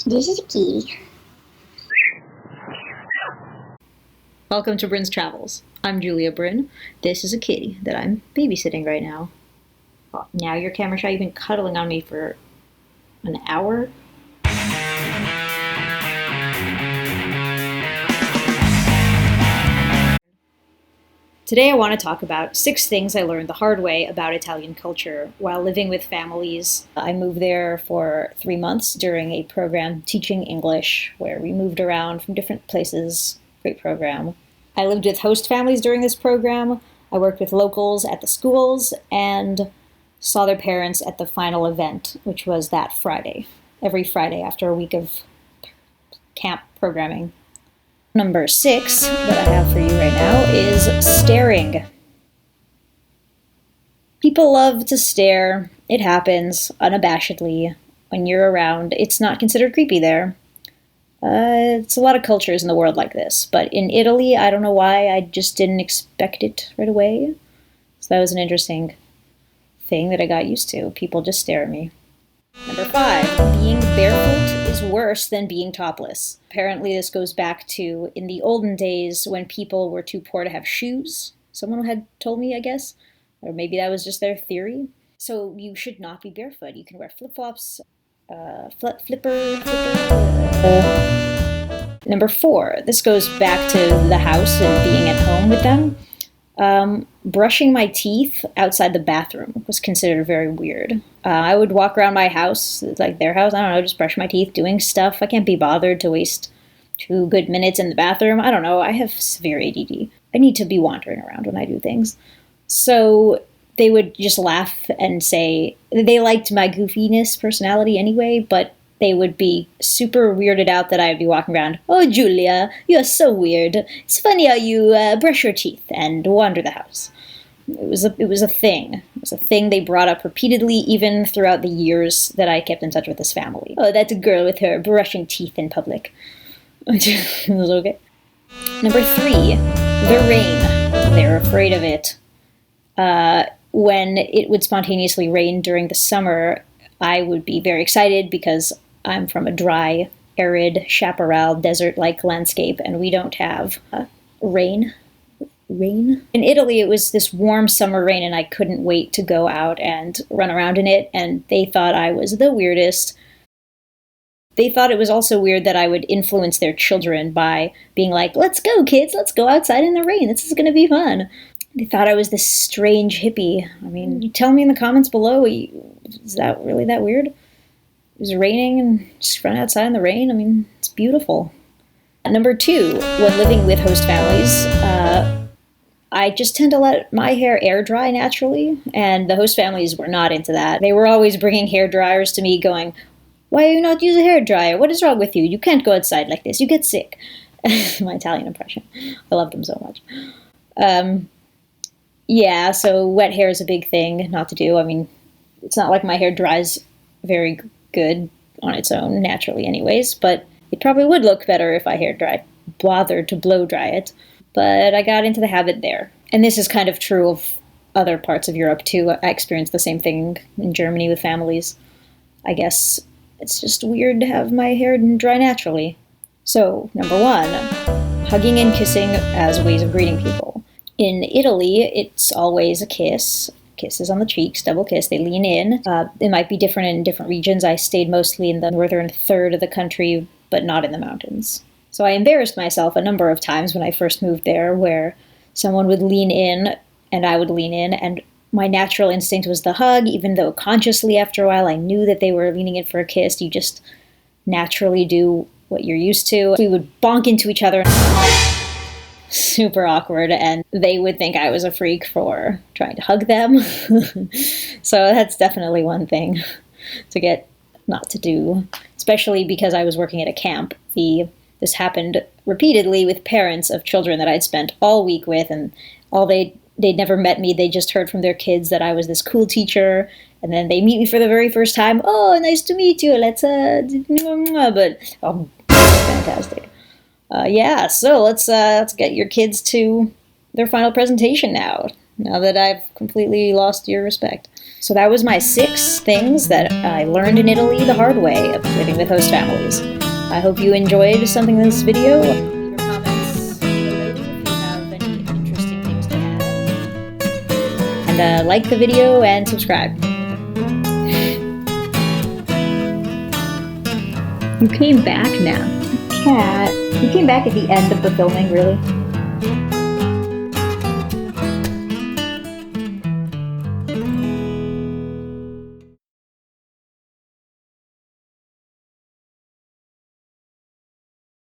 This is Kitty. Welcome to Bryn's Travels. I'm Julia Bryn. This is a kitty that I'm babysitting right now. Oh, now you're camera shy. You've been cuddling on me for an hour. Today I want to talk about 6 things I learned the hard way about Italian culture while living with families. I moved there for 3 months during a program teaching English where we moved around from different places. Great program. I lived with host families during this program. I worked with locals at the schools and saw their parents at the final event, which was that Friday. Every Friday after a week of camp programming. Number 6 that I have for you right now is staring. People love to stare. It happens unabashedly when you're around. It's not considered creepy there. It's a lot of cultures in the world like this, but in Italy, I don't know why, I just didn't expect it right away. So that was an interesting thing that I got used to. People just stare at me. Number 5, being barefoot is worse than being topless. Apparently this goes back to in the olden days when people were too poor to have shoes. Someone had told me, I guess, or maybe that was just their theory. So you should not be barefoot. You can wear flip-flops, flipper. Number 4, this goes back to the house and being at home with them. Brushing my teeth outside the bathroom was considered very weird. I would walk around my house, like their house, I don't know, just brush my teeth, doing stuff. I can't be bothered to waste 2 good minutes in the bathroom. I don't know, I have severe ADD. I need to be wandering around when I do things. So they would just laugh and say they liked my goofiness personality anyway, but they would be super weirded out that I would be walking around, "Oh, Julia, you're so weird. It's funny how you brush your teeth and wander the house." It was a thing. It was a thing they brought up repeatedly, even throughout the years that I kept in touch with this family. "Oh, that's a girl with her brushing teeth in public." It was okay. Number 3, the rain. They're afraid of it. When it would spontaneously rain during the summer, I would be very excited because I'm from a dry, arid, chaparral, desert-like landscape, and we don't have rain. In Italy, it was this warm summer rain, and I couldn't wait to go out and run around in it, and they thought I was the weirdest. They thought it was also weird that I would influence their children by being like, "Let's go, kids, let's go outside in the rain, this is going to be fun." They thought I was this strange hippie. I mean, tell me in the comments below, is that really that weird? It was raining and just run outside in the rain. I mean, it's beautiful. Number 2, when living with host families, I just tend to let my hair air dry naturally, and the host families were not into that. They were always bringing hair dryers to me going, "Why are you not using a hair dryer? What is wrong with you? You can't go outside like this. You get sick." My Italian impression. I love them so much. Yeah, so wet hair is a big thing not to do. I mean, it's not like my hair dries very good on its own naturally anyways, but it probably would look better if I bothered to blow dry it. But I got into the habit there. And this is kind of true of other parts of Europe too. I experienced the same thing in Germany with families. I guess it's just weird to have my hair dry naturally. So, number 1, hugging and kissing as ways of greeting people. In Italy, it's always a kiss. Kisses on the cheeks, double kiss, they lean in. It might be different in different regions. I stayed mostly in the northern third of the country, but not in the mountains. So I embarrassed myself a number of times when I first moved there, where someone would lean in and I would lean in, and my natural instinct was the hug, even though consciously after a while I knew that they were leaning in for a kiss. You just naturally do what you're used to. We would bonk into each other. Super awkward, and they would think I was a freak for trying to hug them. So that's definitely one thing to get not to do, especially because I was working at a camp. This happened repeatedly with parents of children that I'd spent all week with, and they'd never met me. They just heard from their kids that I was this cool teacher, and then they meet me for the very first time. "Oh, nice to meet you. Let's but oh, fantastic." Yeah, so let's get your kids to their final presentation now that I've completely lost your respect. So that was my 6 things that I learned in Italy the hard way of living with host families. I hope you enjoyed something in this video. Leave your comments below if you have any interesting things to add. And like the video and subscribe. You came back now. Cat, you came back at the end of the filming, really?